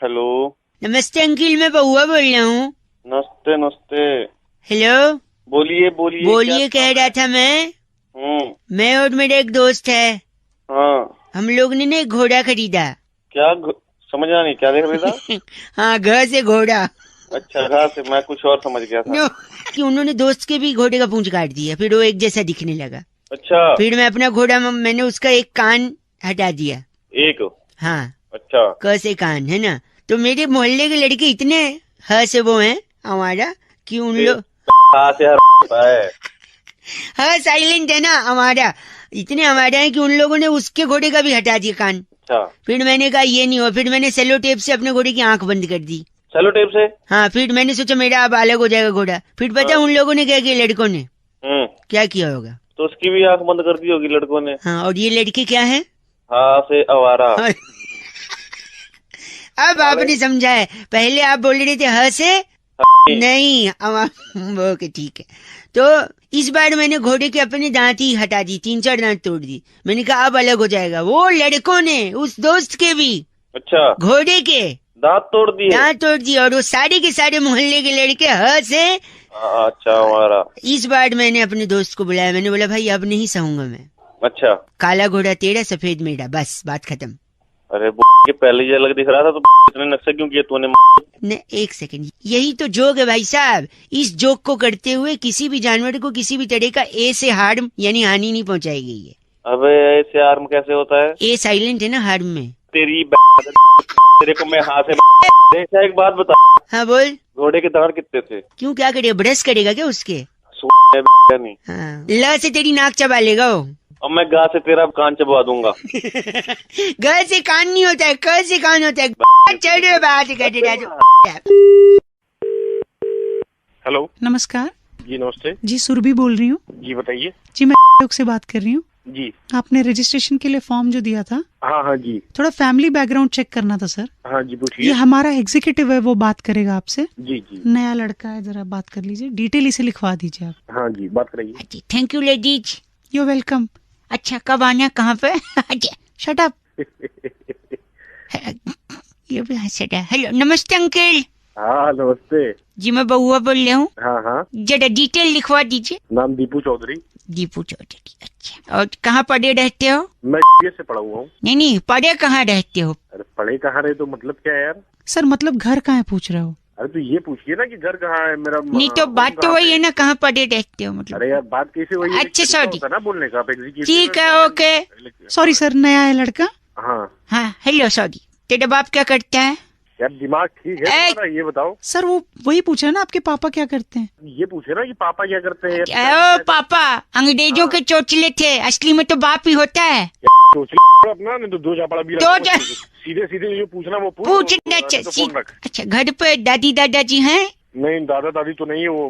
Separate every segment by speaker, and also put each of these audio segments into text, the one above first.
Speaker 1: Hello.
Speaker 2: नमस्ते uncle, मैं बउआ बोल रहा हूँ।
Speaker 1: नमस्ते नमस्ते।
Speaker 2: हेलो।
Speaker 1: बोलिए बोलिए।
Speaker 2: बोलिए, कह रहा था मैं और मेरा एक दोस्त है।
Speaker 1: हाँ।
Speaker 2: हम लोग ने ना एक घोड़ा खरीदा।
Speaker 1: क्या समझना नहीं, क्या देख रहे था?
Speaker 2: हाँ, घ से घोड़ा।
Speaker 1: अच्छा, घा से मैं कुछ और समझ गया था।
Speaker 2: नो, कि उन्होंने दोस्त के भी घोड़े का पूंछ काट दिया, फिर वो एक जैसा दिखने लगा।
Speaker 1: अच्छा।
Speaker 2: फिर मैं अपना घोड़ा मैंने उसका एक कान हटा दिया।
Speaker 1: एक।
Speaker 2: हाँ,
Speaker 1: अच्छा।
Speaker 2: क से कान है ना। तो मेरे मोहल्ले के लड़के इतने ह से वो हैं हमारा कि उन लोग
Speaker 1: कहाँ से होता है?
Speaker 2: हाँ, साइलेंट है ना हमारा। इतने हमारा है कि उन लोगों ने उसके घोड़े का भी हटा दिया कान।
Speaker 1: अच्छा।
Speaker 2: फिर मैंने कहा ये नहीं हो, फिर मैंने सेलो टेप से अपने घोड़े की आंख बंद कर दी।
Speaker 1: चलो टेप से।
Speaker 2: हाँ, फिर मैंने सोचा मेरा अब अलग हो जाएगा घोड़ा। फिर पता
Speaker 1: हाँ।
Speaker 2: उन लोगों ने क्या किया, लड़कों ने क्या किया होगा?
Speaker 1: तो उसकी भी आंख बंद कर दी होगी लड़कों ने।
Speaker 2: हाँ, और ये लड़के क्या है?
Speaker 1: हाँ से आवारा।
Speaker 2: हाँ। अब आपने समझा है। पहले आप बोल रहे थे ह से नहीं वो के ठीक है। तो इस बार मैंने घोड़े के अपने दांत ही हटा दी, 3-4 दांत तोड़ दी। मैंने कहा अब अलग हो जाएगा। वो लड़कों ने उस दोस्त के भी,
Speaker 1: अच्छा,
Speaker 2: घोड़े के
Speaker 1: दांत तोड़ दिए।
Speaker 2: दांत तोड़ दिए, और वो सारे के सारे मोहल्ले के लड़के ह से।
Speaker 1: अच्छा हमारा।
Speaker 2: इस बार मैंने अपने दोस्त को बुलाया, मैंने बोला भाई अब नहीं सहूंगा मैं।
Speaker 1: अच्छा।
Speaker 2: काला घोड़ा तेरा, सफेद मेरा, बस बात खत्म।
Speaker 1: अरे के पहले ही अलग दिख रहा था तो इतने नक्शे क्यों किए तूने?
Speaker 2: ने एक सेकंड, यही तो जोक है भाई साहब। इस जोक को करते हुए किसी भी जानवर को किसी भी तरह का ए से हार्म यानी हानि नहीं पहुंचाई गई है।
Speaker 1: अबे ऐसे आर्म कैसे होता है?
Speaker 2: ए साइलेंट है ना हार्म में।
Speaker 1: तेरी तेरे को मैं हाथ से अच्छा एक बात बता।
Speaker 2: हाँ बोल।
Speaker 1: घोड़े के दांत कितने थे?
Speaker 2: क्यों, क्या करेगा, ब्रश करेगा क्या उसके?
Speaker 1: नहीं।
Speaker 2: हाँ, ल से तेरी नाक चबा लेगा वो।
Speaker 1: अब मैं गा से तेरा कान चबा दूंगा।
Speaker 2: ग से कान नहीं होता है, क से कान होता है। चलो बात कर रहा।
Speaker 1: हेलो।
Speaker 3: नमस्कार
Speaker 1: जी नमस्ते।
Speaker 3: जी, सुरभि बोल रही हूँ।
Speaker 1: जी बताइए।
Speaker 3: जी, मैं लोग से बात कर रही हूँ।
Speaker 1: जी।
Speaker 3: आपने रजिस्ट्रेशन के लिए फॉर्म जो दिया था,
Speaker 1: हाँ हाँ जी।
Speaker 3: थोड़ा फैमिली बैकग्राउंड चेक करना था सर।
Speaker 1: हाँ जी पूछिए।
Speaker 3: ये हमारा एग्जीक्यूटिव है, वो बात करेगा आपसे।
Speaker 1: जी जी।
Speaker 3: नया लड़का है, जरा बात कर लीजिए, डिटेल इसे लिखवा दीजिए आप।
Speaker 1: हाँ जी बात कराइए।
Speaker 2: Thank you ladies.
Speaker 3: You welcome.
Speaker 2: अच्छा, कब आना, कहाँ पे?
Speaker 3: Shut up.
Speaker 2: ये भी हंसता है। हेलो, नमस्ते अंकल।
Speaker 1: हाँ नमस्ते।
Speaker 2: जी मैं बउआ बोल रहा हूँ।
Speaker 1: हाँ हाँ।
Speaker 2: जरा डिटेल लिखवा दीजिए।
Speaker 1: नाम दीपू चौधरी।
Speaker 2: दीपू चौधरी, अच्छा। और कहाँ पढ़े रहते हो?
Speaker 1: मैं से पढ़ा हुआ हूँ।
Speaker 2: नहीं, पढ़े कहाँ रहते हो?
Speaker 1: अरे पढ़े कहाँ रहे तो मतलब क्या है यार?
Speaker 3: सर मतलब घर कहाँ है पूछ रहे हो?
Speaker 1: अरे तो ये पूछिए ना कि घर कहाँ है मेरा।
Speaker 2: नहीं तो बात तो वही है ना, कहाँ पढ़े रहते हो मतलब।
Speaker 1: अरे यार बात कैसे वही है?
Speaker 2: अच्छा सॉरी,
Speaker 1: ना बोलने का आप एग्जीक्यूटिव।
Speaker 2: ठीक है ओके।
Speaker 3: सॉरी सर, नया है लड़का।
Speaker 1: हाँ
Speaker 2: हाँ हेलो सॉरी। तेरा बाप क्या करता है?
Speaker 1: यार दिमाग ठीक है तुम्हारा, ये बताओ।
Speaker 3: सर वो वही पूछा ना, आपके पापा क्या करते हैं।
Speaker 1: ये पूछे ना कि पापा क्या करते हैं।
Speaker 2: ओ पापा अंग्रेजों के चोचले थे, असली में तो बाप ही होता है।
Speaker 1: सोच अपना, नहीं तो दो चापड़ा भी सीधे सीधे जो पूछना वो
Speaker 2: पूछ। अच्छा, घर पे दादी दादाजी हैं? नहीं,
Speaker 1: दादा दादी तो नहीं है वो।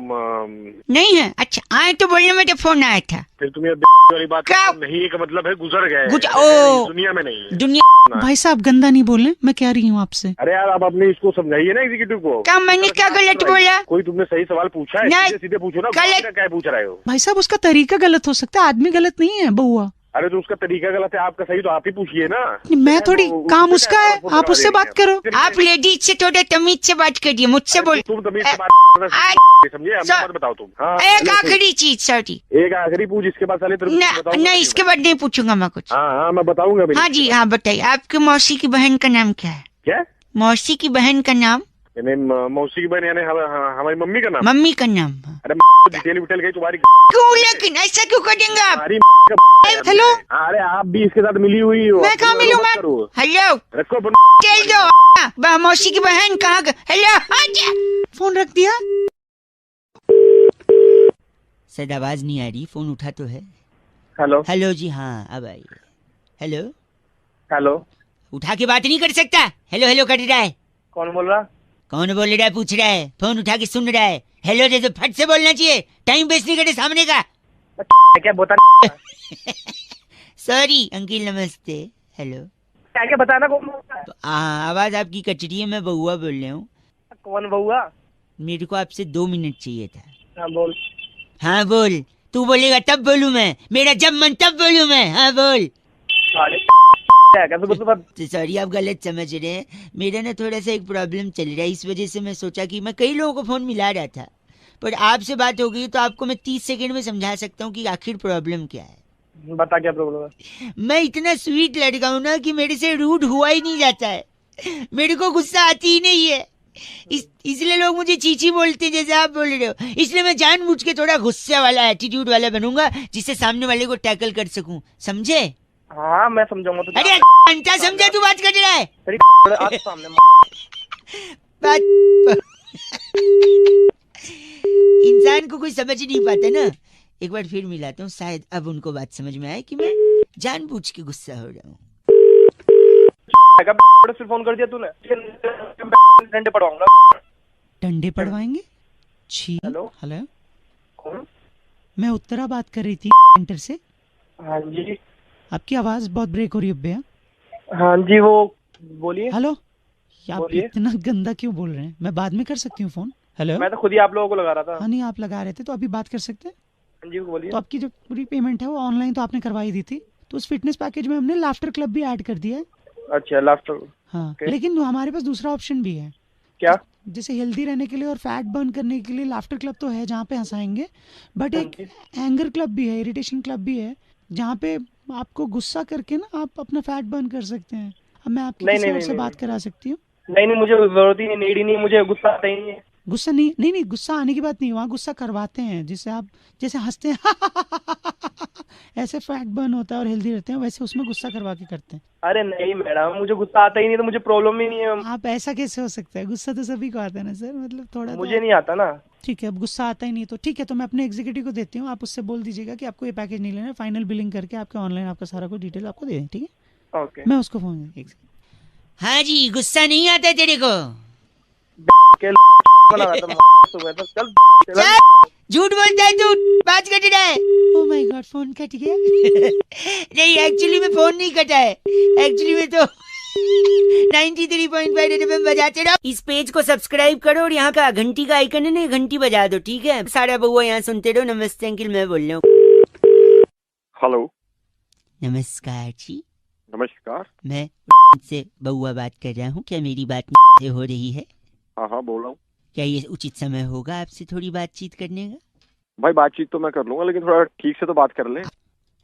Speaker 2: नहीं है? अच्छा, आए तो बोलने में तो फोन आया था।
Speaker 1: फिर तुम्हें वाली बात नहीं का मतलब है गुजर गए, दुनिया में नहीं है।
Speaker 2: दुनिया।
Speaker 3: भाई साहब गंदा नहीं बोले, मैं कह रही हूँ आपसे।
Speaker 1: अरे यार आप अपने इसको समझाइए ना एग्जीक्यूटिव को।
Speaker 2: क्या मैंने क्या गलत बोला?
Speaker 1: कोई तुमने सही सवाल पूछा है, सीधे सीधे पूछो ना। क्या पूछ रहे हो?
Speaker 3: भाई साहब उसका तरीका गलत हो सकता है, आदमी गलत नहीं है बउआ।
Speaker 1: अरे तो उसका तरीका गलत है, आपका सही, तो आप ही पूछिए ना।
Speaker 3: मैं थोड़ी, काम उसका है, आप उससे बात करो।
Speaker 2: आप लेडीज से थोड़ा तमीज से बात करिए, मुझसे बोल।
Speaker 1: तुम तमीज से बात समझे, मत बताओ तुम।
Speaker 2: एक आखिरी चीज सॉरी।
Speaker 1: एक आखिरी पूछ, इसके बाद साले
Speaker 2: नहीं, इसके बाद नहीं पूछूंगा मैं कुछ।
Speaker 1: हाँ मैं बताऊंगा।
Speaker 2: हाँ जी हाँ बताइए, आपकी मौसी की बहन का नाम क्या है?
Speaker 1: क्या?
Speaker 2: मौसी की बहन का नाम?
Speaker 1: मौसी की बहन यानी हमारी मम्मी का नाम?
Speaker 2: मम्मी का नाम।
Speaker 1: अरे डिटेल विटेल गई तुम्हारी।
Speaker 2: क्यों, लेकिन ऐसा क्यों करेंगे आप?
Speaker 3: हेलो।
Speaker 1: अरे आप भी इसके साथ मिली हुई हो।
Speaker 3: मैं कहाँ मिली हूँ?
Speaker 2: हेलो
Speaker 1: रखो
Speaker 2: चल दो। मौसी की बहन कहाँ? हेलो,
Speaker 3: फोन रख दिया।
Speaker 2: शायद आवाज नहीं आ रही, फोन उठा तो है।
Speaker 1: हेलो
Speaker 2: हेलो जी हाँ अब आइए। Hello
Speaker 1: hello.
Speaker 2: उठा के बात नहीं कर सकता? हेलो हेलो कर रहा है।
Speaker 1: कौन बोल रहा?
Speaker 2: कौन बोल रहा है पूछ रहा है, फोन उठा के सुन रहा है। हेलो जैसे फट से बोलना चाहिए, टाइम वेस्ट नहीं करे सामने का।
Speaker 1: क्या बता?
Speaker 2: सॉरी अंकिल नमस्ते। हेलो
Speaker 1: क्या बताना? कौन?
Speaker 2: आवाज आपकी कचरी है, मैं बउआ बोल रहा हूँ।
Speaker 1: कौन बउआ?
Speaker 2: मेरे को आपसे 2 मिनट चाहिए था।
Speaker 1: हाँ बोल।
Speaker 2: हाँ बोल। तू बोलेगा तब बोलूँ मैं, मेरा जब मन तब बोलूँ मैं। हाँ बोल।
Speaker 4: कैसे मतलब?
Speaker 2: सॉरी, आप गलत समझ रहे हैं। मेरा ना थोड़ा सा एक प्रॉब्लम चल रहा है, इस वजह से मैं सोचा कि मैं कई लोगों को फोन मिला रहा था, पर आपसे बात हो गई तो आपको मैं 30 सेकंड में समझा सकता हूँ कि आखिर प्रॉब्लम क्या है।
Speaker 4: बता क्या प्रॉब्लम है?
Speaker 2: मैं इतना स्वीट लड़का हूँ ना कि मेरे से रूड हुआ ही नहीं जाता है, मेरे को गुस्सा आती ही नहीं है। इसलिए लोग मुझे चीची बोलते हैं जैसे आप बोल रहे हो। इसलिए मैं जानबूझ के थोड़ा गुस्से वाला एटीट्यूड वाला बनूंगा जिससे सामने वाले को टैकल कर सकूं, समझे?
Speaker 4: हाँ मैं समझाऊंगा तुझे।
Speaker 2: अरे घंटा समझा तू बात कर रहा है?
Speaker 4: तेरी आज सामने
Speaker 2: बात इंसान को कोई समझ ही नहीं पाता ना। एक बार फिर मिलाता हूँ, शायद अब उनको बात समझ में आए कि मैं जानबूझ के गुस्सा हो रहा हूँ।
Speaker 4: फिर फोन कर दिया तूने, डंडे पड़वाऊंगा।
Speaker 3: डंडे पड़वाएंगे? छी।
Speaker 4: हेलो
Speaker 3: हेलो,
Speaker 4: कौन?
Speaker 3: मैं उत्तरा बात कर रही थी सेंटर से।
Speaker 4: हाँ जी।
Speaker 3: आपकी आवाज बहुत ब्रेक हो रही है भैया।
Speaker 4: हाँ जी, वो बोलिए।
Speaker 3: हेलो, आप
Speaker 4: बोलिए।
Speaker 3: इतना गंदा क्यों बोल रहे हैं? मैं बाद में कर सकती हूँ फोन। हेलो।
Speaker 4: मैं तो खुद ही आप लोगों को लगा रहा था।
Speaker 3: हाँ नहीं, आप लगा रहे थे तो अभी बात कर सकते हैं।
Speaker 4: हाँ जी बोलिए।
Speaker 3: तो आपकी जो पूरी पेमेंट है वो ऑनलाइन तो आपने करवाई दी थी, तो उस फिटनेस पैकेज में हमने लाफ्टर क्लब भी ऐड कर दिया है।
Speaker 4: अच्छा लाफ्टर।
Speaker 3: हाँ
Speaker 4: Okay.
Speaker 3: लेकिन हमारे पास दूसरा ऑप्शन भी है।
Speaker 4: क्या?
Speaker 3: जैसे हेल्दी रहने के लिए और फैट बर्न करने के लिए लाफ्टर क्लब तो है जहाँ पे हंसाएंगे, बट एक एंगर क्लब भी है, इरिटेशन क्लब भी है, जहाँ पे आपको गुस्सा करके ना आप अपना फैट बर्न कर सकते हैं। अब मैं आपकी किसी और से बात करा सकती हूँ।
Speaker 4: नहीं मुझे जरूरत ही नहीं, नीड ही नहीं, मुझे गुस्सा आता ही नहीं है।
Speaker 3: गुस्सा नहीं, गुस्सा आने की बात नहीं, वहाँ गुस्सा करवाते हैं, जिससे आप जैसे हंसते हैं ऐसे फैट बर्न होता है और हेल्दी रहते हैं, वैसे उसमें गुस्सा करवा के करते हैं।
Speaker 4: अरे नहीं मैडम, मुझे गुस्सा आता ही नहीं, तो मुझे प्रॉब्लम ही नहीं है।
Speaker 3: आप ऐसा कैसे हो सकता है? गुस्सा तो सभी को आता है ना सर, मतलब थोड़ा
Speaker 4: मुझे नहीं आता ना।
Speaker 3: ठीक है, अब गुस्सा आता ही नहीं तो ठीक है, तो मैं अपने एग्जीक्यूटिव को देती हूँ, आप उससे बोल दीजिएगा कि आपको ये पैकेज नहीं लेना है, फाइनल बिलिंग करके आपके ऑनलाइन आपका सारा कुछ डिटेल आपको दे दें, ठीक है?
Speaker 4: ओके।
Speaker 3: मैं उसको फोन।
Speaker 2: हाँ जी, गुस्सा नहीं आता तेरे को?
Speaker 4: चल
Speaker 2: झूठ बोलता है तू, बात कट रहा है।
Speaker 3: Oh my God, phone cut गया।
Speaker 2: नहीं, एक्चुअली में फोन नहीं कटा है, एक्चुअली में तो 93.5 एफएम बजाते रहो। इस पेज को सब्सक्राइब करो और यहाँ का घंटी का आइकन है ना, घंटी बजा दो, ठीक है? सारा बउआ यहाँ सुनते रहो। नमस्ते अंकिल, मैं बोल रहा हूँ।
Speaker 1: हेलो।
Speaker 2: नमस्कार जी।
Speaker 1: नमस्कार।
Speaker 2: मैं से बउआ बात कर रहा हूँ, क्या मेरी बात से हो रही है?
Speaker 1: हाँ बोल रहा हूँ।
Speaker 2: क्या ये उचित समय होगा आपसे थोड़ी बातचीत करने का?
Speaker 1: भाई बातचीत तो मैं कर लूंगा, लेकिन थोड़ा ठीक से तो बात कर ले।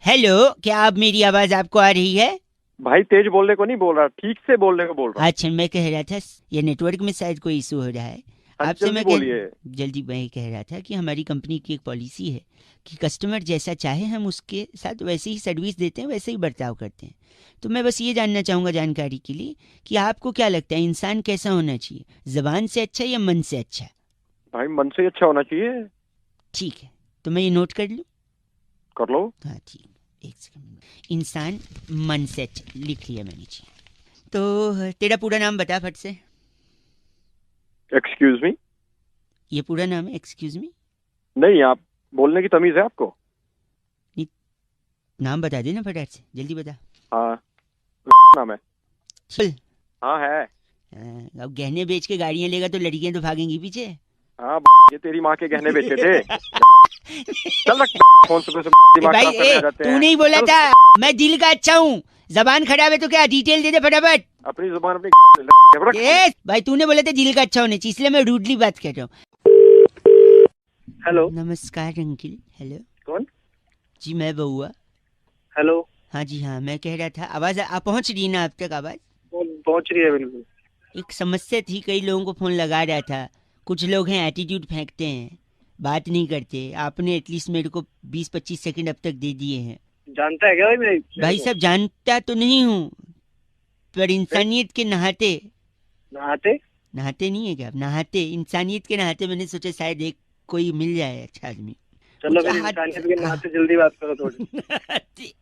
Speaker 2: हेलो, क्या आप मेरी आवाज आपको आ रही है?
Speaker 1: भाई तेज बोलने को नहीं बोल रहा, ठीक से बोलने को बोल रहा।
Speaker 2: अच्छा, मैं कह रहा था ये नेटवर्क में शायद कोई इशू हो रहा है आपसे। मैं जल्दी मैं कह रहा था कि हमारी कंपनी की एक पॉलिसी है कि कस्टमर जैसा चाहे हम उसके साथ वैसे ही सर्विस देते हैं, वैसे ही बर्ताव करते हैं। तो मैं बस ये जानना चाहूँगा जानकारी के लिए कि आपको क्या लगता है इंसान कैसा होना चाहिए, जबान से अच्छा या मन से अच्छा?
Speaker 1: भाई मन से अच्छा होना चाहिए।
Speaker 2: ठीक है, तो मैं ये नोट कर लूँ?
Speaker 1: कर लो।
Speaker 2: हाँ ठीक, एक सेकंड। इंसान मन से अच्छा, लिख लिया मैंने जी। तो तेरा पूरा नाम बता फट से।
Speaker 1: Excuse me?
Speaker 2: ये पूरा नाम है? एक्सक्यूज मी
Speaker 1: नहीं, आप बोलने की तमीज है आपको?
Speaker 2: नाम बता देना फटाफट से, जल्दी बता।
Speaker 1: हाँ नाम है।
Speaker 2: चल।
Speaker 1: हाँ है।
Speaker 2: अब गहने बेच के गाड़ियां लेगा तो लड़कियां तो भागेंगी पीछे।
Speaker 1: हाँ ये तेरी माँ के गहने बेचे थे। चल रख फोन सुबह से दिमाग खराब करने आ जाते हैं।
Speaker 2: तू नहीं बोला था मैं दिल का अच्छा हूँ, जबान खराब है तो क्या डिटेल दे दे फटाफट।
Speaker 1: अपनी जुबान अपनी
Speaker 2: भाई तूने बोला था दिल का अच्छा होने चाहिए, इसलिए मैं रूडली बात कर रहा हूँ।
Speaker 4: हेलो।
Speaker 2: नमस्कार अंकिल। हेलो।
Speaker 4: कौन?
Speaker 2: जी मैं बउआ।
Speaker 4: हेलो।
Speaker 2: हाँ जी हाँ, मैं कह रहा था आवाज आप पहुँच रही ना, अब तक आवाज
Speaker 4: पहुंच रही है बिल्कुल।
Speaker 2: एक समस्या थी, कई लोगों को फोन लगा रहा था, कुछ लोग हैं एटीट्यूड फेंकते हैं, बात नहीं करते। आपने एटलीस्ट मेरे को 20-25 सेकंड अब तक दे दिए हैं।
Speaker 4: जानता है क्या भाई मेरे?
Speaker 2: भाई साहब जानता तो नहीं हूँ, पर इंसानियत के नहाते
Speaker 4: नहाते
Speaker 2: नहीं है क्या आप? नहाते इंसानियत के नहाते मैंने सोचा शायद एक कोई मिल जाए अच्छा आदमी।
Speaker 4: चलो फिर इंसानियत के नहाते जल्दी बात करो थोड़ी।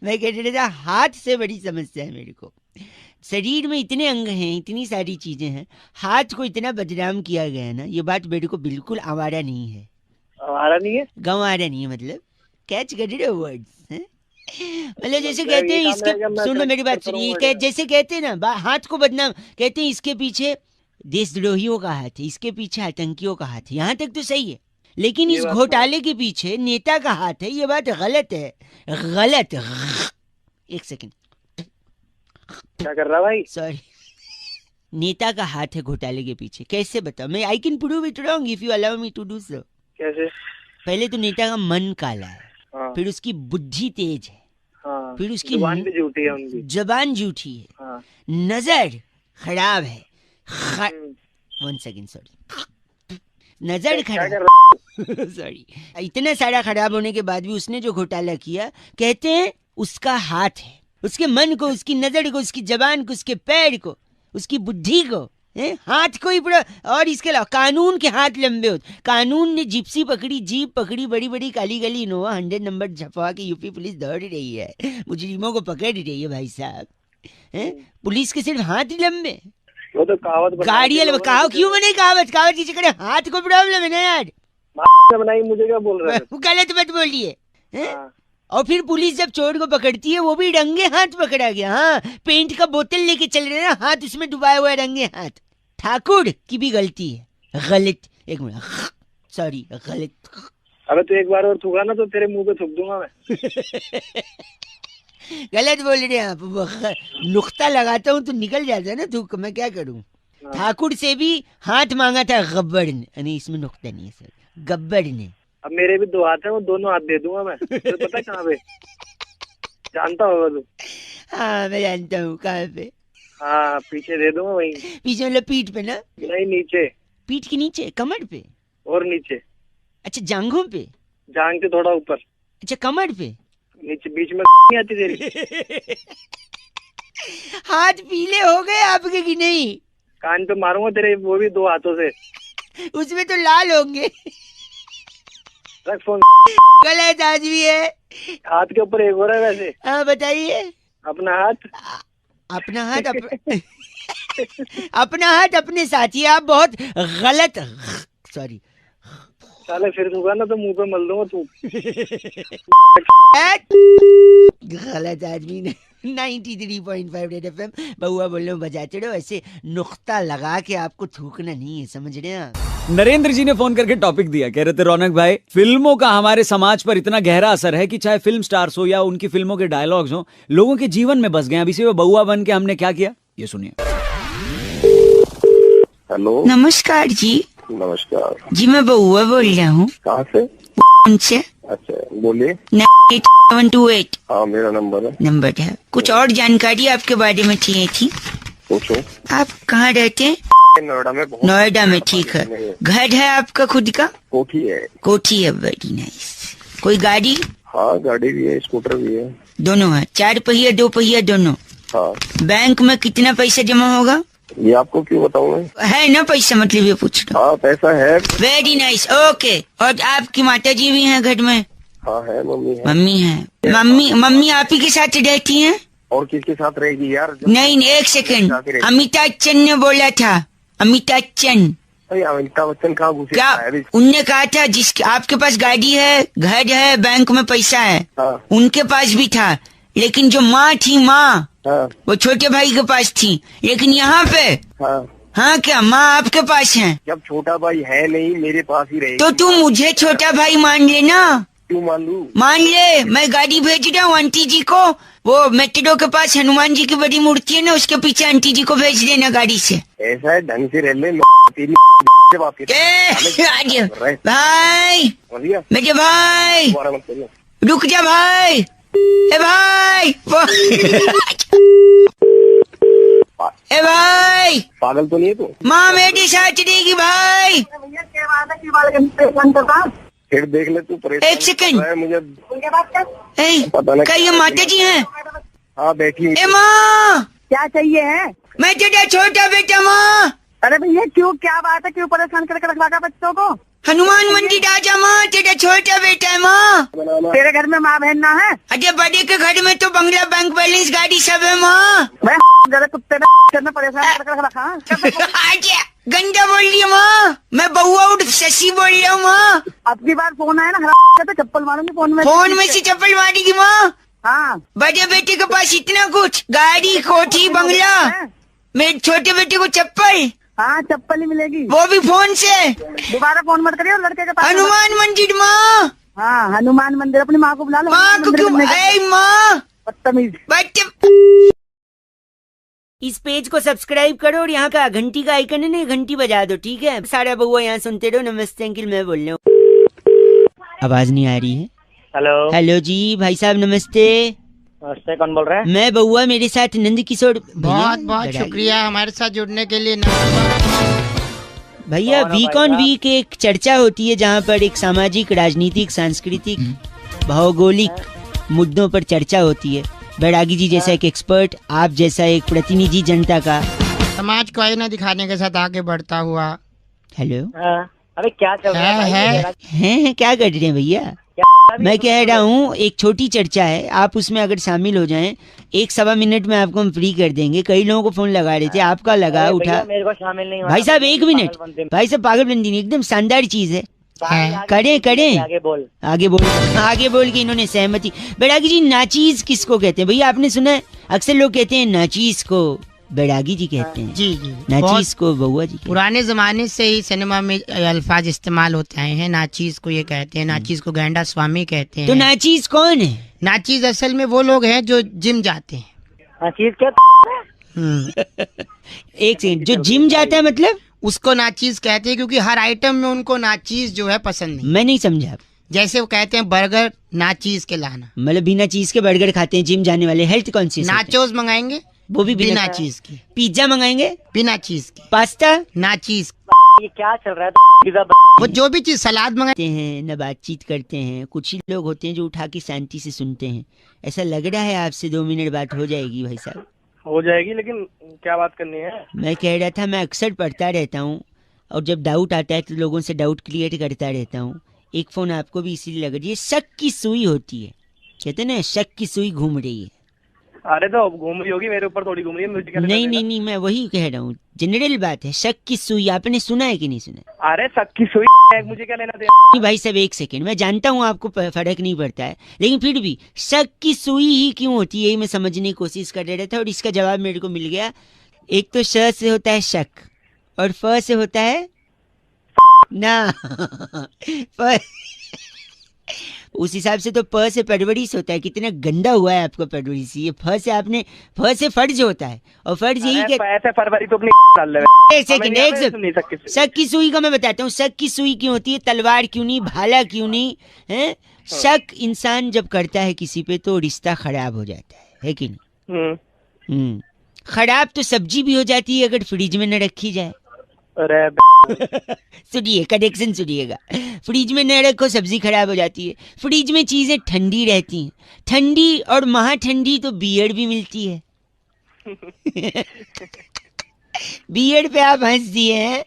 Speaker 2: मैं कह रहा था हाथ से बड़ी समस्या है मेरे को। शरीर में इतने अंग हैं, इतनी सारी चीजें हैं, हाथ को इतना बदनाम किया गया है ना, ये बात मेरे को बिल्कुल आवारा नहीं है।
Speaker 4: आवारा नहीं है?
Speaker 2: गंवारा नहीं है, मतलब कैच कर रहे हो वर्ड्स हैं? मतलब जैसे कहते हैं इसके, सुनो मेरी बात सुनिए, जैसे कहते हैं ना हाथ को बदनाम, कहते हैं इसके पीछे देशद्रोहियों का हाथ है, इसके पीछे आतंकियों का हाथ है। यहाँ तक तो सही है, लेकिन इस घोटाले के पीछे नेता का हाथ है, ये बात गलत है। गलत एक सेकंड,
Speaker 4: क्या कर रहा भाई?
Speaker 2: सॉरी। नेता का हाथ है घोटाले के पीछे, कैसे बताओ मैं? I can prove it wrong if you allow me to do so.
Speaker 4: कैसे?
Speaker 2: पहले तो नेता का मन काला है,
Speaker 4: हाँ।
Speaker 2: फिर उसकी बुद्धि तेज है,
Speaker 4: हाँ।
Speaker 2: फिर उसकी
Speaker 4: जुबान भी झूठी है उनकी।
Speaker 2: जबान झूठी है,
Speaker 4: हाँ।
Speaker 2: नजर खराब है। 1 सेकंड, सॉरी, नजर
Speaker 4: क्या कर
Speaker 2: खराब सॉरी। इतना सारा खराब होने के बाद भी उसने जो घोटाला किया, कहते हैं उसका हाथ है, उसके मन को, उसकी नजर को, उसकी जबान को, उसके पैर को, उसकी बुद्धि को, हाथ को ही पूरा। और इसके अलावा कानून के हाथ लंबे होते। कानून ने जिप्सी पकड़ी, जीप पकड़ी, बड़ी बड़ी काली गली इनोवा 100 नंबर छपवा के यूपी पुलिस दौड़ रही है, मुजरिमों को पकड़ रही है भाई साहब। पुलिस के सिर्फ हाथ ही लंबे।
Speaker 4: वो तो कहावत
Speaker 2: गाड़ी कहावत क्यों बने? कहावत की जगह हाथ को प्रॉब्लम है ना यार।
Speaker 4: बनाई, मुझे क्या बोल रहा है?
Speaker 2: गलत मत बोलिए।
Speaker 4: हाँ।
Speaker 2: और फिर पुलिस जब चोर को पकड़ती है, वो भी रंगे हाथ पकड़ा गया। हाँ, पेंट का बोतल लेके चल रहे ना, हाथ उसमें डुबाया हुआ है, रंगे हाथ। ठाकुर की भी गलती है। गलत, एक मिनट, सॉरी, गलत।
Speaker 4: अबे तू एक बार और थूका ना तो तेरे मुंह पे थूक दूंगा मैं।
Speaker 2: गलत बोल रहे हैं आप। नुक्ता लगाता हूँ तो निकल जाता है ना थूक, मैं क्या करूँ? ठाकुर से भी हाथ मांगा था गब्बर ने, नहीं इसमें नुक्ता नहीं है सर, गब्बर ने।
Speaker 4: अब मेरे भी 2 हाथ हैं, वो दोनों हाथ दे दूंगा मैं। तो पता है कहाँ पे? जानता होगा तू?
Speaker 2: हाँ मैं जानता हूँ कहाँ पे।
Speaker 4: हाँ, पीछे दे दूंगा वहीं।
Speaker 2: पीछे मतलब पीठ पे ना?
Speaker 4: नहीं, नीचे।
Speaker 2: पीठ के नीचे, कमर पे?
Speaker 4: और नीचे।
Speaker 2: अच्छा, जांघों पे?
Speaker 4: जांघ के थोड़ा ऊपर।
Speaker 2: अच्छा, कमर पे?
Speaker 4: नीचे, बीच में नहीं आती तेरी।
Speaker 2: हाथ पीले हो गए आपके कि नहीं?
Speaker 4: कान पे मारूंगा तेरे, वो भी 2 हाथों से।
Speaker 2: उसमें तो लाल होंगे।
Speaker 4: रख फोन।
Speaker 2: गलत आदमी है।
Speaker 4: हाथ के ऊपर एक और है वैसे।
Speaker 2: हाँ बताइए।
Speaker 4: अपना हाथ।
Speaker 2: अपना हाथ अपना हाथ अपने साथ ही। आप बहुत गलत, सॉरी।
Speaker 4: साले फिर दूंगा ना तो मुंह पे मल दूंगा तू।
Speaker 2: गलत आदमी ने। 93.5 रेड एफएम, बहुआ बोल रहा हूँ, बजाते रहो। ऐसे नुक्ता लगा के आपको थूकना नहीं है, समझ रहे हैं?
Speaker 5: नरेंद्र जी ने फोन करके टॉपिक दिया, कह रहे थे रौनक भाई, फिल्मों का हमारे समाज पर इतना गहरा असर है कि चाहे फिल्म स्टार्स हो या उनकी फिल्मों के डायलॉग्स हो, लोगों के जीवन में बस गए। अब इसी में बहुआ बन के हमने क्या किया, ये सुनिए।
Speaker 6: हेलो,
Speaker 2: नमस्कार जी।
Speaker 6: नमस्कार
Speaker 2: जी, मैं बहुआ बोल रहा हूँ।
Speaker 6: कहाँ से?
Speaker 2: उनसे।
Speaker 6: अच्छा, बोलिए।
Speaker 2: 728
Speaker 6: हाँ, मेरा नंबर
Speaker 2: है। कुछ और जानकारी आपके बारे में चाहिए थी।
Speaker 6: पूछो।
Speaker 2: आप कहाँ रहते हैं?
Speaker 6: नोएडा में।
Speaker 2: नोएडा में, ठीक है। घर है आपका खुद का?
Speaker 6: कोठी है।
Speaker 2: कोठी है, वेरी नाइस। कोई गाड़ी?
Speaker 6: हाँ, गाड़ी भी है, स्कूटर भी है।
Speaker 2: दोनों है? 4 पहिया 2 पहिया दोनों?
Speaker 6: हाँ।
Speaker 2: बैंक में कितना पैसा जमा होगा?
Speaker 6: ये आपको क्यों बताऊँ मैं?
Speaker 2: है ना पैसा, मतलब ये पूछ रहा हूँ।
Speaker 6: हाँ, पैसा है।
Speaker 2: Very nice, okay. और आपकी माता जी भी हैं घर में?
Speaker 6: हाँ है, मम्मी है।
Speaker 2: मम्मी है। मम्मी आप ही के साथ रहती हैं?
Speaker 6: और किसके साथ रहेगी यार?
Speaker 2: नहीं, एक सेकंड, अमिताभ बच्चन ने बोला था। अमिताभ बच्चन।
Speaker 6: अमिताभ बच्चन कहाँ घुसे?
Speaker 2: क्या उनने कहा था? जिसके आपके पास गाड़ी है, घर है, बैंक में पैसा है,
Speaker 6: हाँ।
Speaker 2: उनके पास भी था। लेकिन जो माँ थी, माँ,
Speaker 6: हाँ।
Speaker 2: वो छोटे भाई के पास थी। लेकिन यहाँ पे हाँ क्या माँ आपके पास है?
Speaker 6: जब छोटा भाई है नहीं, मेरे पास ही रहेगी।
Speaker 2: तो तू मुझे छोटा भाई मान लेना।
Speaker 6: क्यों मान लूं?
Speaker 2: मान ले, मैं गाड़ी भेज रहा हूँ आंटी जी को। वो मेट्रो के पास हनुमान जी की बड़ी मूर्ति है ना, उसके पीछे आंटी जी को भेज देना गाड़ी से।
Speaker 6: ऐसा है, ढंग से रह ले। तेरी से बात
Speaker 2: भाई, मेरे भाई, रुक जा भाई। ए भाई, ए भाई,
Speaker 6: पागल तो नहीं है तू?
Speaker 2: माँ मेरी साथ रहेगी भाई।
Speaker 6: फिर देख ले तू। परेशान
Speaker 2: एक सेकंड,
Speaker 6: मुझे
Speaker 2: पता नहीं। क्या ये माता जी हैं?
Speaker 6: हाँ, बैठी।
Speaker 2: ए माँ,
Speaker 7: क्या चाहिए है?
Speaker 2: मैं तेरा छोटा बेटा। माँ,
Speaker 7: अरे भैया क्यों, क्या बात है, क्यों परेशान करके रखवा बच्चों को?
Speaker 2: हनुमान मंदिर आजा माँ, तेरा छोटा बेटा है माँ।
Speaker 7: तेरे घर में माँ बहन ना है?
Speaker 2: अरे बड़े के घर में तो बंगला, बैंक बैलेंस, गाड़ी सब है माँ।
Speaker 7: जरा कुत्ते ने परेशान करके रखा।
Speaker 2: गंदा बोल रही है माँ। मैं बहुआ उठ शशि बोल रहा हूँ माँ।
Speaker 7: अब की बार फोन आया ना, तो चप्पल मारूंगी फोन में।
Speaker 2: फोन में से चप्पल मारेगी माँ?
Speaker 7: हाँ।
Speaker 2: बड़े बेटे के पास इतना कुछ, गाड़ी, कोठी, बंगला, मेरे छोटे बेटे को चप्पल।
Speaker 7: हाँ, चप्पल ही मिलेगी,
Speaker 2: वो भी फोन से।
Speaker 7: दोबारा फोन मत करिए लड़के के पास।
Speaker 2: हनुमान मंदिर माँ।
Speaker 7: हाँ, हनुमान मंदिर। अपनी माँ को बुला लो।
Speaker 2: माँ को क्यों? माँ
Speaker 7: बदतमीज।
Speaker 2: बट इस पेज को सब्सक्राइब करो और यहाँ का घंटी का आइकन है ना, घंटी बजा दो, ठीक है? सारा बउआ यहाँ सुनते रहो। नमस्ते अंकिल, मैं बोल रहा हूँ। आवाज नहीं आ रही है।
Speaker 4: हेलो
Speaker 2: हेलो जी भाई साहब, नमस्ते।
Speaker 4: नमस्ते, कौन बोल रहे हैं?
Speaker 2: मैं बउआ, मेरे साथ नंद किशोर।
Speaker 8: बहुत बहुत शुक्रिया हमारे साथ जुड़ने के लिए।
Speaker 2: भैया
Speaker 4: कौन है
Speaker 2: वीक
Speaker 4: भाई
Speaker 2: ऑन
Speaker 4: साहब?
Speaker 2: वीक एक चर्चा होती है जहाँ पर एक सामाजिक, राजनीतिक, सांस्कृतिक, भौगोलिक मुद्दों पर चर्चा होती है। बैरागी जी जैसा एक एक्सपर्ट, आप जैसा एक प्रतिनिधि जनता का।
Speaker 8: समाज को आईना दिखाने के साथ आगे बढ़ता हुआ।
Speaker 2: हेलो,
Speaker 4: हाँ, अरे क्या चल रहा है?
Speaker 2: हैं क्या कर रहे हैं भैया? मैं कह रहा हूँ एक छोटी चर्चा है, आप उसमें अगर शामिल हो जाएं, 1-1.25 मिनट में आपको हम फ्री कर देंगे। कई लोगों को फोन लगा रहे थे, आपका लगा,
Speaker 4: अरे
Speaker 2: उठा।
Speaker 4: भैया, मेरे को शामिल नहीं होना।
Speaker 2: भाई साहब 1 मिनट, भाई साहब पागलबंदी नहीं, एकदम शानदार चीज है। करें
Speaker 4: आगे बोल।
Speaker 2: आगे बोल के इन्होंने सहमति। बैरागी जी, नाचीज किसको कहते हैं भैया? आपने सुना है अक्सर लोग कहते हैं नाचीज को बैरागी जी कहते हैं,
Speaker 8: जी जी,
Speaker 2: नाचीज को बउआ जी कहते हैं।
Speaker 8: पुराने जमाने से ही सिनेमा में अल्फाज इस्तेमाल होते आए हैं। नाचीज को ये कहते हैं, नाचीज को गैंडा स्वामी कहते हैं।
Speaker 2: तो नाचीज कौन है?
Speaker 8: नाचीज असल में वो लोग हैं जो जिम जाते हैं।
Speaker 4: हाँ, चीज क्या?
Speaker 2: एक सेकंड, जो जिम जाता है मतलब?
Speaker 8: उसको नाचीज कहते हैं क्योंकि हर आइटम में उनको नाचीज जो है पसंद नहीं।
Speaker 2: मैं नहीं समझा।
Speaker 8: जैसे वो कहते हैं बर्गर नाचीज के लाना,
Speaker 2: मतलब बिना चीज के बर्गर खाते हैं जिम जाने वाले, हेल्थ कॉन्शियस।
Speaker 8: नाचोस मंगाएंगे
Speaker 2: वो भी
Speaker 8: बिना चीज की,
Speaker 2: पिज्जा मंगाएंगे
Speaker 8: बिना चीज की,
Speaker 2: पास्ता
Speaker 8: नाचीज।
Speaker 4: ये क्या चल रहा है? पिज़्ज़ा
Speaker 8: वो जो भी चीज सलाद मंगाए
Speaker 2: करते हैं न बातचीत करते हैं। कुछ ही लोग होते हैं जो उठा के शांति से सुनते हैं। ऐसा लग रहा है आपसे 2 मिनट बात हो जाएगी भाई साहब?
Speaker 4: हो जाएगी, लेकिन क्या बात करनी है?
Speaker 2: मैं कह रहा था, मैं अक्सर पढ़ता रहता हूँ और जब डाउट आता है तो लोगों से डाउट क्लियर करता रहता हूँ। एक फोन आपको भी इसीलिए लग रही है, शक की सुई होती है, कहते हैं ना, शक की सुई घूम रही है।
Speaker 4: अरे तो घूम रही होगी, मेरे ऊपर थोड़ी घूम रही है।
Speaker 2: नहीं, मैं वही कह रहा हूँ, जनरल बात है। शक की सुई आपने सुना है कि नहीं सुना?
Speaker 4: अरे शक की सुई मुझे क्या लेना दे?
Speaker 2: नहीं भाई साहब, एक सेकंड, मैं जानता हूँ आपको फर्क नहीं पड़ता है, लेकिन फिर भी शक की सुई ही क्यों होती है, यही मैं समझने की कोशिश कर रहा था और इसका जवाब मेरे को मिल गया। एक तो श से होता है शक और फ से होता है ना उस हिसाब से तो प से परवरिश होता है। कितना गंदा हुआ है आपका परवरिश। ये फ से आपने, फ से फर्ज होता है और फर्ज यही कि
Speaker 4: ऐसे फरवरी तो अपनी डाल ले।
Speaker 2: एक सेकंड, शक की सुई का मैं बताता हूँ। शक की सुई क्यों होती है? तलवार क्यों नहीं, भाला क्यों नहीं है? शक इंसान जब करता है किसी पे तो रिश्ता खराब हो जाता है कि नहीं? खराब तो सब्जी भी हो जाती है अगर फ्रिज में न रखी जाए।
Speaker 4: अरे
Speaker 2: सुनिए, कनेक्शन सुनिएगा। फ्रिज में न रखो, सब्जी खराब हो जाती है। फ्रिज में चीजें ठंडी रहती हैं, ठंडी और महा ठंडी तो बियर भी मिलती है। बियर पे आप हंस दिए हैं।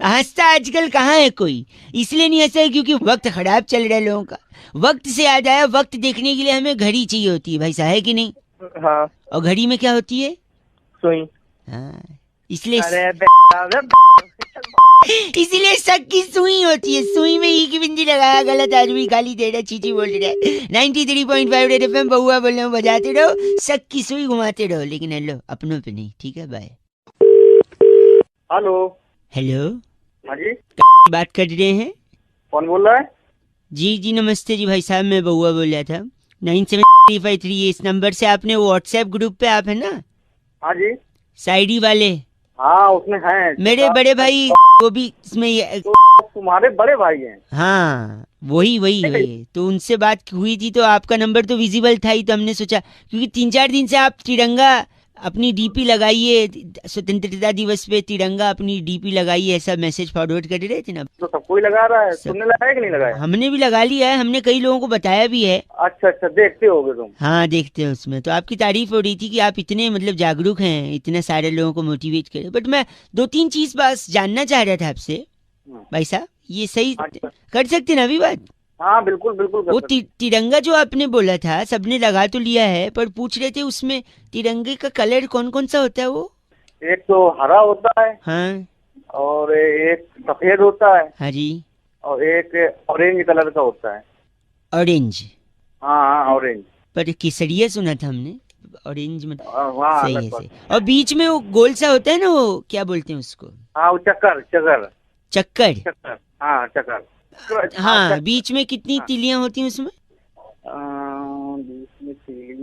Speaker 2: हंसता आजकल कहाँ है कोई? इसलिए नहीं हंसा है क्योंकि वक्त खराब चल रहा है लोगों का। वक्त से याद आया, वक्त देखने के लिए हमें घड़ी चाहिए होती है भाई साहब, है कि नहीं?
Speaker 4: हाँ,
Speaker 2: और घड़ी में क्या होती है?
Speaker 4: सुई।
Speaker 2: हाँ, इसलिए शक की सुई होती है। सुई में ई की बिंदी लगाया, गलत आदमी गाली दे रहा, चीची बोल रहा है। 93.5 रेड एफएम, बउआ बोल रहा हूँ, बजाते रहो, शक की सुई घुमाते रहो, लेकिन हेलो अपनों पे नहीं, ठीक है? बाय।
Speaker 4: हेलो।
Speaker 2: हेलो,
Speaker 6: हाँ जी,
Speaker 2: बात कर रहे हैं?
Speaker 6: कौन बोल रहा है?
Speaker 2: जी नमस्ते जी भाई साहब, मैं बउआ बोल रहा था। 97353 इस नंबर से आपने वो व्हाट्सएप ग्रुप पे आप है ना,
Speaker 6: हाँ जी,
Speaker 2: शायरी वाले?
Speaker 6: हाँ उसमें है।
Speaker 2: मेरे बड़े भाई वो भी इसमें
Speaker 6: तुम्हारे बड़े भाई हैं?
Speaker 2: हाँ, वही तो उनसे बात हुई थी तो आपका नंबर तो विजिबल था ही, तो हमने सोचा क्योंकि 3-4 दिन से आप तिरंगा अपनी डीपी लगाइए, स्वतंत्रता दिवस पे तिरंगा अपनी डीपी लगाइए, ऐसा मैसेज फॉरवर्ड कर रहे थे ना।
Speaker 6: तो सबको ही लगा रहा है, तुमने लगाया कि नहीं लगाया?
Speaker 2: हमने भी लगा लिया है, हमने कई लोगों को बताया भी है।
Speaker 6: अच्छा, देखते होगे तुम?
Speaker 2: हाँ, देखते हैं उसमें। तो आपकी तारीफ हो रही थी कि आप इतने मतलब जागरूक हैं, इतने सारे लोगों को मोटिवेट करें। बट मैं 2-3 चीज बस जानना चाह रहा था आपसे भाई साहब, ये सही कर सकते ना अभी बात?
Speaker 6: हाँ बिल्कुल
Speaker 2: वो तिरंगा जो आपने बोला था, सबने लगा तो लिया है, पर पूछ रहे थे उसमें तिरंगे का कलर कौन कौन सा होता है? वो
Speaker 6: एक तो हरा होता है,
Speaker 2: हाँ,
Speaker 6: और एक सफेद होता है,
Speaker 2: हाँ जी,
Speaker 6: और एक ऑरेंज कलर का होता है।
Speaker 2: ऑरेंज?
Speaker 6: हाँ, ऑरेंज।
Speaker 2: पर केसरिया सुना था हमने, ऑरेंज में
Speaker 6: सही
Speaker 2: है सही। और बीच में वो गोल सा होता है ना, वो क्या बोलते हैं उसको?
Speaker 6: हाँ, वो चक्कर। हाँ, चक्कर।
Speaker 2: हाँ, बीच में कितनी तिलियां होती हैं उसमें?
Speaker 6: बीच में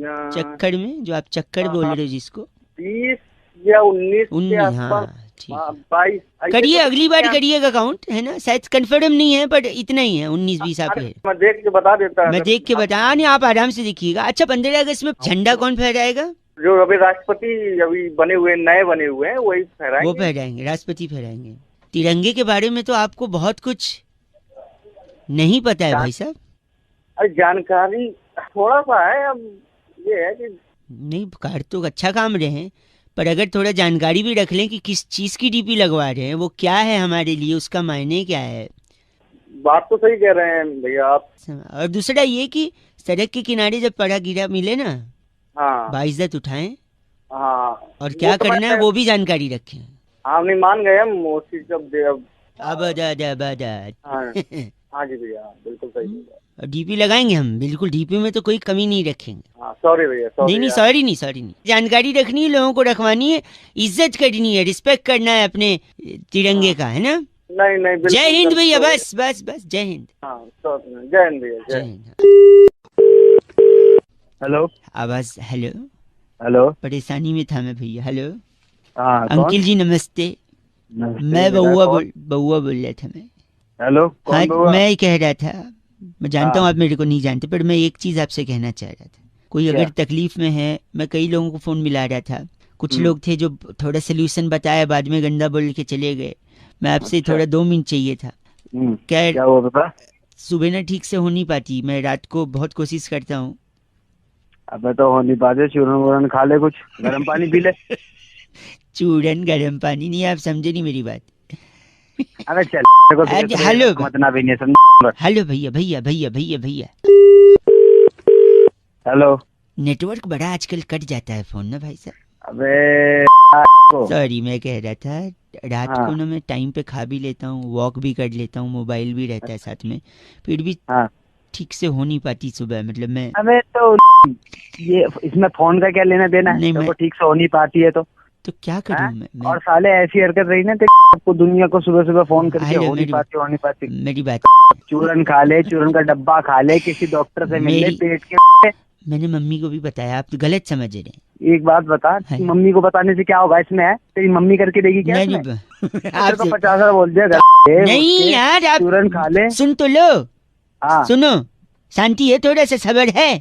Speaker 2: चक्कर में, जो आप चक्कर बोल रहे हो जिसको,
Speaker 6: 20 या 19 के
Speaker 2: 19,
Speaker 6: आसपास।
Speaker 2: हाँ ठीक है।
Speaker 6: 22
Speaker 2: करिए, अगली बार करिएगा काउंट, है ना, शायद कंफर्म नहीं है पर इतना ही है, 19-20 आप है।
Speaker 6: मैं देख के बता देता।
Speaker 2: मैं देख के बता, नहीं आप आराम से देखिएगा। अच्छा 15 अगस्त में झंडा कौन फहराएगा?
Speaker 6: जो अभी राष्ट्रपति अभी बने हुए, नए बने हुए हैं, वही फहराएंगे।
Speaker 2: वो फहराएंगे, राष्ट्रपति फहराएंगे। तिरंगे के बारे में तो आपको बहुत कुछ नहीं पता है भाई साहब।
Speaker 6: अरे जानकारी थोड़ा सा है, अब ये है कि
Speaker 2: नहीं, कर तो अच्छा काम रहे हैं, पर अगर थोड़ा जानकारी भी रख लें कि किस चीज की डीपी लगवा रहे हैं, वो क्या है हमारे लिए, उसका मायने क्या है।
Speaker 6: बात तो सही कह रहे हैं भैया आप।
Speaker 2: और दूसरा ये कि सड़क के किनारे जब पड़ा गिरा मिले ना,
Speaker 6: हाँ
Speaker 2: बाइज्जत उठाएं,
Speaker 6: हाँ,
Speaker 2: और क्या
Speaker 6: तो
Speaker 2: करना है वो भी जानकारी रखें।
Speaker 6: हाँ नहीं, मान गए हम उस चीज का।
Speaker 2: अब
Speaker 6: हाँ हाँ जी भैया, बिल्कुल सही भैया।
Speaker 2: डीपी लगाएंगे हम, बिल्कुल डीपी में तो कोई कमी नहीं रखेंगे।
Speaker 6: हाँ सॉरी भैया,
Speaker 2: नहीं, सॉरी नहीं, जानकारी रखनी है, लोगों को रखवानी है, इज्जत करनी है, रिस्पेक्ट करना है अपने तिरंगे का, है ना।
Speaker 6: नहीं नहीं,
Speaker 2: जय हिंद भैया, बस बस बस, जय हिंद।
Speaker 6: हाँ जय हिंद भैया,
Speaker 2: जय हिंद।
Speaker 6: हेलो
Speaker 2: आवाज, हेलो
Speaker 6: हेलो,
Speaker 2: परेशानी में था मैं भैया। हेलो
Speaker 6: हाँ
Speaker 2: अंकिल जी नमस्ते, मैं बउआ बोल रहा था मैं।
Speaker 6: हेलो
Speaker 2: हाँ, मैं ही कह रहा था, मैं जानता हूँ आप मेरे को नहीं जानते, पर मैं एक चीज आपसे कहना चाह रहा था। कोई अगर तकलीफ में है, मैं कई लोगों को फोन मिला रहा था, कुछ लोग थे जो थोड़ा सोल्यूशन बताया, बाद में गंदा बोल के चले गए। मैं आपसे थोड़ा 2 मिनट चाहिए था।
Speaker 6: क्या हुआ बता?
Speaker 2: सुबह ना ठीक से हो नहीं पाती, मैं रात को बहुत कोशिश करता हूँ।
Speaker 6: अब तो हो नहीं पाते, चूरन वूरन खा ले, कुछ गर्म पानी पी ले।
Speaker 2: चूरन गर्म पानी नहीं, आप समझे नहीं मेरी बात।
Speaker 6: अरे चल,
Speaker 2: हेलो
Speaker 6: मतलब भी नहीं समझ।
Speaker 2: हेलो भैया भैया भैया भैया भैया,
Speaker 6: हेलो,
Speaker 2: नेटवर्क बड़ा आजकल कट जाता है फोन ना भाई साहब।
Speaker 6: अबे
Speaker 2: सॉरी, मैं कह रहा था रात को ना मैं टाइम पे खा भी लेता हूँ, वॉक भी कर लेता हूँ, मोबाइल भी रहता है साथ में, फिर भी ठीक से हो नहीं पाती सुबह, मतलब मैं।
Speaker 6: अबे तो ये इसमें फोन का क्या लेना देना है? तो ठीक से हो नहीं पाती है तो
Speaker 2: क्या करूँ मैं?
Speaker 6: और साले ऐसी हरकत रही ना आपको, दुनिया को सुबह सुबह फोन करके हो नहीं पाती।
Speaker 2: मेरी बात,
Speaker 6: चूरन खा ले, चूरन का डब्बा खा ले, किसी डॉक्टर से मिल ले, पेट के। मैंने
Speaker 2: मम्मी को भी बताया, आप तो गलत समझ रहे हैं।
Speaker 6: एक बात बता, मम्मी को बताने से क्या होगा इसमें? है तेरी मम्मी करके देगी क्या?
Speaker 2: आप
Speaker 6: तो 50 बोल दिया।
Speaker 2: नहीं यार, आप
Speaker 6: चूरन खा ले,
Speaker 2: सुन तो लो। सुनो, शांति है, थोड़ा सा सब्र है,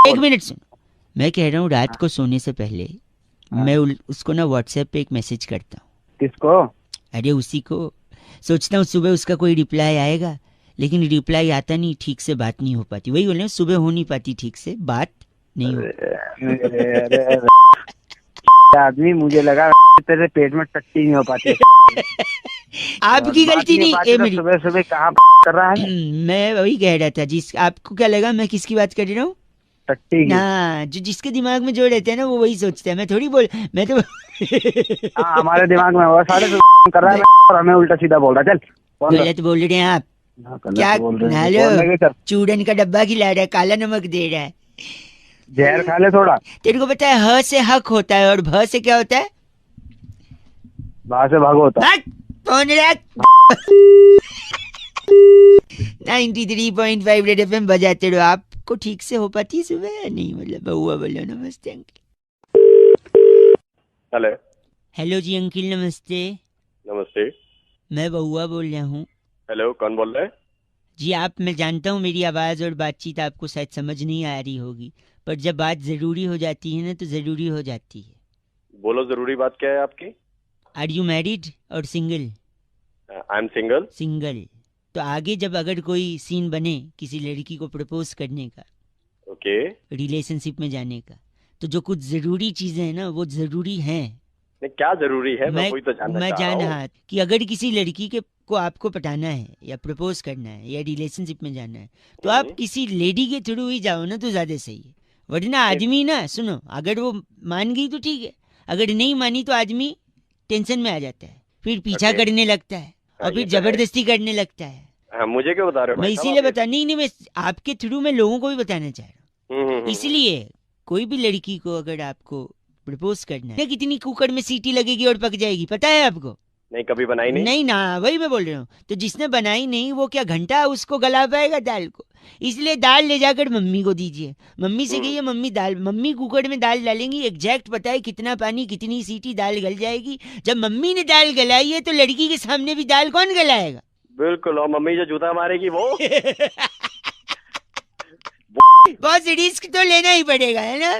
Speaker 2: 1 मिनट सुनो। मैं कह रहा हूँ रात को सोने से पहले मैं उसको ना व्हाट्सएप पे एक मैसेज करता हूँ।
Speaker 6: किसको?
Speaker 2: अरे उसी को। सोचता हूँ सुबह उसका कोई रिप्लाई आएगा, लेकिन रिप्लाई आता नहीं, ठीक से बात नहीं हो पाती। वही बोले, सुबह हो नहीं पाती ठीक से, बात नहीं हो।
Speaker 6: आदमी, मुझे लगा तेरे पेट में टट्टी नहीं हो पाती।
Speaker 2: आपकी गलती नहीं, मेरी।
Speaker 6: सुबह सुबह कहाँ कर रहा है?
Speaker 2: मैं वही कह रहा था, जिस आपको क्या लगा मैं किसकी बात कर रहा हूँ?
Speaker 6: टट्टी।
Speaker 2: हाँ, जो जिसके दिमाग में जो रहते हैं ना, वो वही सोचते हैं। मैं थोड़ी बोल, मैं तो
Speaker 6: हमारे दिमाग में वो सारे कर रहा है और हमें उल्टा सीधा बोल रहा है। चल,
Speaker 2: गलत बोल रहे हैं आप। क्या? हेलो, चूरन का डब्बा खिला रहा है, काला नमक दे रहा है,
Speaker 6: जहर खा ले थोड़ा।
Speaker 2: तेरे को पता है ह से हक होता है और भ से क्या होता है?
Speaker 6: भा से भाग होता है।
Speaker 2: 93.5 रेड एफएम बजाते रहो। आपको ठीक से हो पाती सुबह? नहीं, मतलब बउआ बोलो। नमस्ते अंकिल।
Speaker 1: हेलो।
Speaker 2: हेलो जी अंकिल, नमस्ते।
Speaker 1: नमस्ते,
Speaker 2: मैं बउआ बोल रहा हूँ।
Speaker 1: हेलो, कौन बोल रहा है?
Speaker 2: जी आप, मैं जानता हूँ मेरी आवाज़ और बातचीत आपको शायद समझ नहीं आ रही होगी, पर जब बात ज़रूरी हो जाती है ना, तो ज़रूरी हो जाती है।
Speaker 1: बोलो, ज़रूरी बात क्या है आपकी?
Speaker 2: आर यू मैरिड और single?
Speaker 1: I am single.
Speaker 2: Single. तो आगे जब अगर कोई सीन बने किसी लड़की को प्रपोज करने का,
Speaker 1: ओके,
Speaker 2: रिलेशनशिप में जाने का, तो जो कुछ ज़रूरी चीज़ें हैं ना, वो ज़रूरी हैं।
Speaker 1: क्या जरूरी है? मैं वही तो जानना चाह रहा हूं
Speaker 2: कि अगर किसी लड़की के को आपको पटाना है या प्रपोज करना है या रिलेशनशिप में जाना है, तो आप किसी लेडी के थ्रू ही जाओ ना, तो ज्यादा सही है। वरना आदमी ना, सुनो, अगर वो मान गई तो ठीक है, अगर नहीं मानी तो आदमी टेंशन में आ जाता है, फिर पीछा करने लगता है और फिर जबरदस्ती करने लगता है।
Speaker 1: मुझे क्यों बता रहे हो?
Speaker 2: मैं इसीलिए बता, नहीं मैं आपके थ्रू मैं लोगों को भी बताना चाह रहा हूँ। इसलिए कोई भी लड़की को अगर आपको प्रपोज करना है, कितनी कुकर में सीटी लगेगी और पक जाएगी, पता है आपको?
Speaker 1: नहीं, कभी बनाई नहीं।
Speaker 2: नहीं ना, वही मैं बोल रहा हूँ। तो जिसने बनाई नहीं वो क्या घंटा उसको गला पाएगा दाल को? इसलिए दाल ले जाकर मम्मी को दीजिए। मम्मी से कहिए मम्मी दाल, मम्मी कुकर में दाल डालेंगी, एग्जैक्ट पता है कितना पानी कितनी सीटी दाल गल जाएगी। जब मम्मी ने दाल गलाई है तो लड़की के सामने भी दाल कौन गलाएगा?
Speaker 1: बिल्कुल, और मम्मी जो जूता मारेगी वो
Speaker 2: बहुत रिस्क तो लेना ही पड़ेगा, है ना?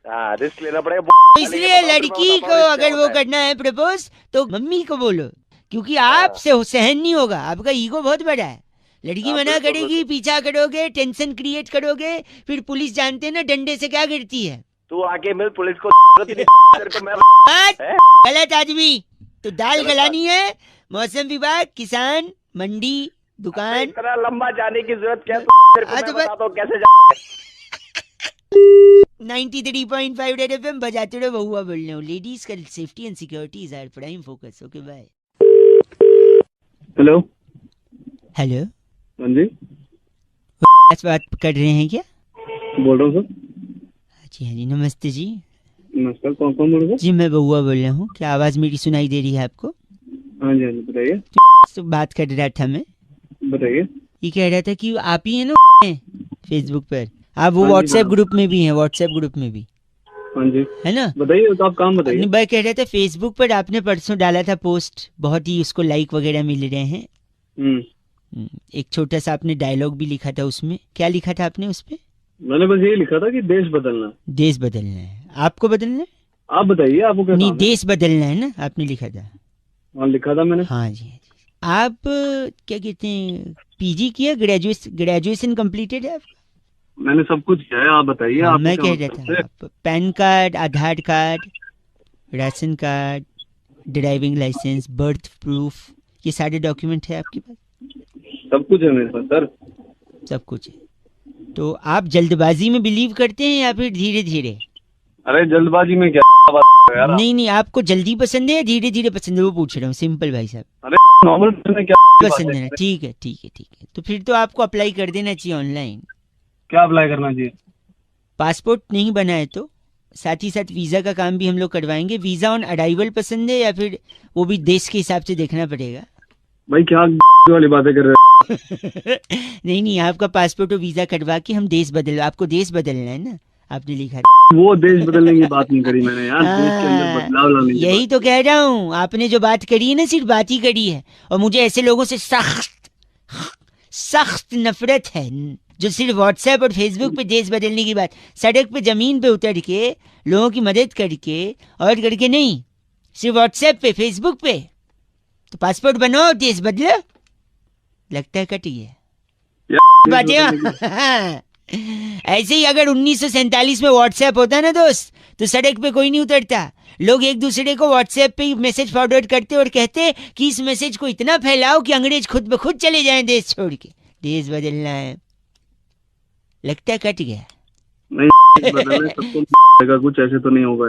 Speaker 1: हाँ, रिस्क लेना पड़ेगा।
Speaker 2: तो इसलिए लड़की को अगर वो करना है प्रपोज तो मम्मी को बोलो, क्योंकि आपसे सहन नहीं होगा, आपका ईगो बहुत बड़ा है। लड़की मना करेगी, पीछा करोगे, टेंशन क्रिएट करोगे, फिर पुलिस जानते हैं ना डंडे से क्या गिरती है।
Speaker 1: तू आके मिल पुलिस को
Speaker 2: गलत आदमी। तो दाल गलानी है, मौसम विभाग, किसान, मंडी, दुकान।
Speaker 1: इतना लंबा जाने की जरूरत क्या?
Speaker 2: तो
Speaker 1: बताता हूँ कैसे
Speaker 2: 93.5 रेड एफएम बजाते रहो, बहुआ बोल रहा हूँ। लेडीज का safety and security is our prime focus. Okay bye.
Speaker 9: Hello
Speaker 2: hello,
Speaker 9: हाँ जी,
Speaker 2: बात कर रहे हैं क्या?
Speaker 9: बोल रहा हूँ सर।
Speaker 2: जी हाँ जी, नमस्ते जी।
Speaker 9: नमस्कार, कौन कौन बोल रहे
Speaker 2: जी मैं बहुआ बोल रहा हूँ। क्या आवाज मेरी सुनाई दे रही है आपको?
Speaker 9: हाँ जी, हाँ जी, बताइए।
Speaker 2: तो बात कर रहा था मैं,
Speaker 9: बताइए।
Speaker 2: ये कह रहा था कि आप ही है ना फेसबुक पर, आप वो व्हाट्सएप ग्रुप में भी हैं, व्हाट्सएप ग्रुप में भी,
Speaker 9: हाँ जी,
Speaker 2: है ना?
Speaker 9: बताइए, तो आप काम बताइए।
Speaker 2: मैं कह रहा था फेसबुक पर आपने परसों डाला था पोस्ट, बहुत ही उसको लाइक वगैरह मिल रहे हैं। एक छोटा सा आपने डायलॉग भी लिखा था उसमें। क्या लिखा था आपने उसपे?
Speaker 9: मैंने बस यही लिखा था कि देश बदलना।
Speaker 2: देश बदलना है, आपको बदलना है?
Speaker 9: आप बताइए, आपको क्या
Speaker 2: नहीं,
Speaker 9: काम है?
Speaker 2: देश बदलना है ना, आपने लिखा था।
Speaker 9: हाँ, लिखा था मैंने।
Speaker 2: हाँ जी। आप क्या कहते हैं, पीजी किया, ग्रेजुएशन कंप्लीटेड है आपका?
Speaker 9: मैंने सब कुछ किया है, आप बताइए।
Speaker 2: हाँ,
Speaker 9: आप
Speaker 2: मैं कह रहा था आप PAN card, Aadhaar card, ration card, driving licence, birth proof, ये सारे डॉक्यूमेंट है आपके पास?
Speaker 9: सब कुछ है मेरे पास सर।
Speaker 2: सब कुछ है। तो आप जल्दबाजी में बिलीव करते हैं या फिर धीरे धीरे?
Speaker 9: अरे जल्दबाजी में क्या बात कर रहे हो यार?
Speaker 2: नहीं नहीं, आपको जल्दी पसंद है या धीरे धीरे पसंद है, वो पूछ रहा हूँ, सिंपल भाई साहब।
Speaker 9: अरे नॉर्मल क्या
Speaker 2: पसंद है? ठीक है ठीक है ठीक है। तो फिर तो आपको अप्लाई कर देना चाहिए ऑनलाइन।
Speaker 9: क्या अप्लाई करना चाहिए?
Speaker 2: पासपोर्ट नहीं बना है तो साथ ही साथ वीजा का काम भी हम लोग करवाएंगे। वीजा ऑन अराइवल पसंद है या फिर वो भी देश के हिसाब से देखना पड़ेगा?
Speaker 9: भाई क्या वाली बातें कर रहे हो?
Speaker 2: नहीं नहीं, आपका पासपोर्ट और वीजा कटवा के हम देश बदल, आपको देश बदलना है ना, आपने लिखा।
Speaker 9: वो देश बदलने की बात नहीं करी मैंने यार, देश के अंदर बदलाव लाने की
Speaker 2: यही तो कह रहा हूँ। आपने जो बात करी है ना, सिर्फ बात ही करी है। और मुझे ऐसे लोगों से सख्त नफरत है जो सिर्फ व्हाट्सएप और फेसबुक पे देश बदलने की बात, सड़क पे जमीन पे उतर के लोगों की मदद करके और करके नहीं, सिर्फ व्हाट्सएप पे फेसबुक पे। तो पासपोर्ट बनाओ, देश बदलो। लगता है कटी है बातें। ऐसे ही अगर 1947 में व्हाट्सएप होता ना दोस्त, तो सड़क पे कोई नहीं उतरता। लोग एक दूसरे को व्हाट्सएप पे ही मैसेज फॉरवर्ड करते और कहते कि इस मैसेज को इतना फैलाओ कि अंग्रेज खुद ब खुद चले जाएं देश छोड़ के। देश बदलना है, लगता है कट गया।
Speaker 9: नहीं बदलना सबको कुछ ऐसे तो नहीं होगा।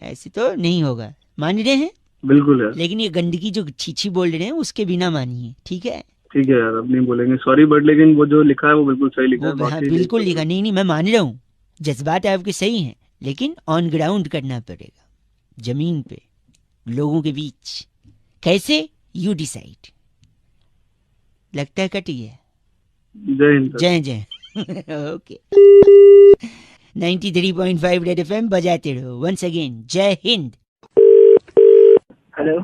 Speaker 2: ऐसे तो नहीं होगा, मान रहे हैं?
Speaker 9: बिल्कुल है।
Speaker 2: लेकिन ये गंदगी जो छीछी बोल रहे हैं उसके बिना मानिए, ठीक है?
Speaker 9: ठीक है यार, अब नहीं बोलेंगे, सॉरी, बट लेकिन वो जो लिखा है वो बिल्कुल सही लिखा है।
Speaker 2: हाँ, बिल्कुल लिखा। नहीं नहीं, मैं मान रहा हूँ, जज्बात आपके सही हैं, लेकिन ऑन ग्राउंड करना पड़ेगा, जमीन पे, लोगों के बीच। कैसे? You decide. लगता है कटी है।
Speaker 9: जय हिंद।
Speaker 2: जय जय। ओके। 93.5 रेड एफएम बजाते रहो। वंस अगेन जय हिंद।
Speaker 6: हेलो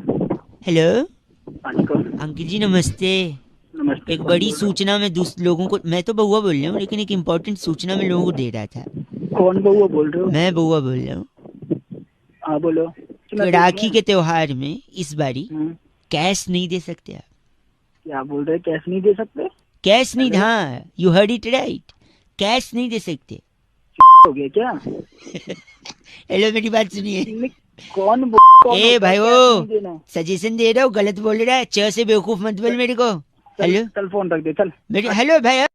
Speaker 2: हेलो
Speaker 6: कौन?
Speaker 2: अंकित जी नमस्ते।
Speaker 6: नमस्ते।
Speaker 2: एक बड़ी सूचना में लोगों को, मैं तो बउआ बोल रहा हूँ, लेकिन एक इम्पोर्टेंट सूचना में लोगों को दे रहा था।
Speaker 6: कौन बउआ बोल रहे हो?
Speaker 2: मैं बउआ बोल रहा हूँ।
Speaker 6: हाँ बोलो।
Speaker 2: राखी के त्योहार में इस बारी कैश नहीं दे सकते आप।
Speaker 6: क्या बोल रहे? कैश नहीं दे सकते?
Speaker 2: कैश नहीं, हाँ, you heard it right, cash नहीं दे सकते।
Speaker 6: हो गया क्या?
Speaker 2: हेलो, मेरी बात सुनिए।
Speaker 6: कौन
Speaker 2: ए भाई वो सजेशन दे रहा हूँ, गलत बोल रहा है। च से बेवकूफ मत बोल मेरे को। हेलो,
Speaker 6: चल फोन रख दे, चल।
Speaker 2: मेरे हेलो भाई।